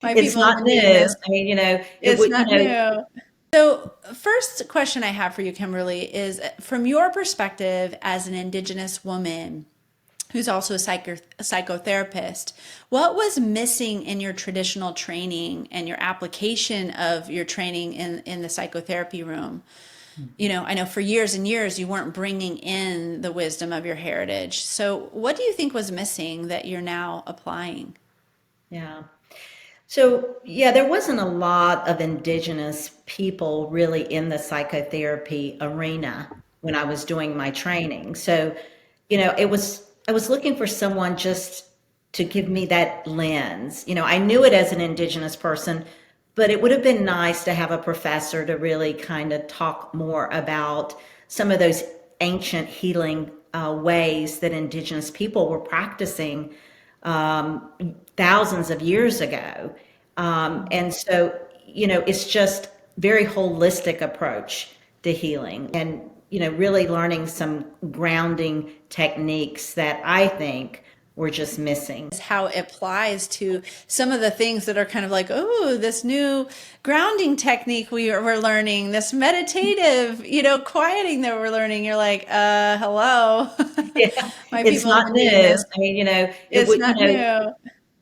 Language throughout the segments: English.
My It's people have not been doing new. this. I mean, it It's would, not new. So, first question I have for you, Kimberly, is from your perspective as an Indigenous woman who's also a psychotherapist, what was missing in your traditional training and your application of your training in the psychotherapy room? I know for years and years you weren't bringing in the wisdom of your heritage. So, what do you think was missing that you're now applying? yeah. So, yeah, there wasn't a lot of indigenous people really in the psychotherapy arena when I was doing my training. So, I was looking for someone just to give me that lens. I knew it as an indigenous person, but it would have been nice to have a professor to really kind of talk more about some of those ancient healing ways that indigenous people were practicing thousands of years ago. And so, it's just very holistic approach to healing and, really learning some grounding techniques that I think were just missing. How it applies to some of the things that are kind of like, oh, this new grounding technique we're learning, this meditative, quieting that we're learning. You're like, hello. Yeah, My it's people have not been doing new. this. I mean, it It's would, not new.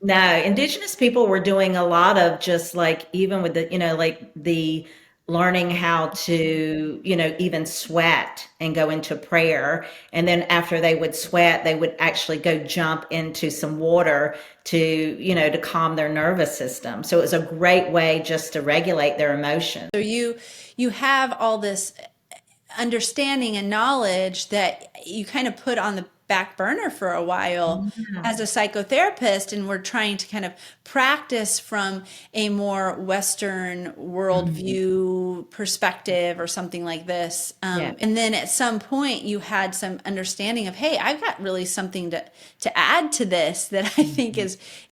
no, indigenous people were doing a lot of just like even with the, like the learning how to, even sweat and go into prayer. And then after they would sweat, they would actually go jump into some water to, to calm their nervous system. So it was a great way just to regulate their emotions. So you have all this understanding and knowledge that you kind of put on the back burner for a while Yeah. as a psychotherapist, and we're trying to kind of practice from a more Western Mhm. worldview perspective or something like this. Yeah. And then at some point you had some understanding of, hey, I've got really something to add to this that I think Mhm. is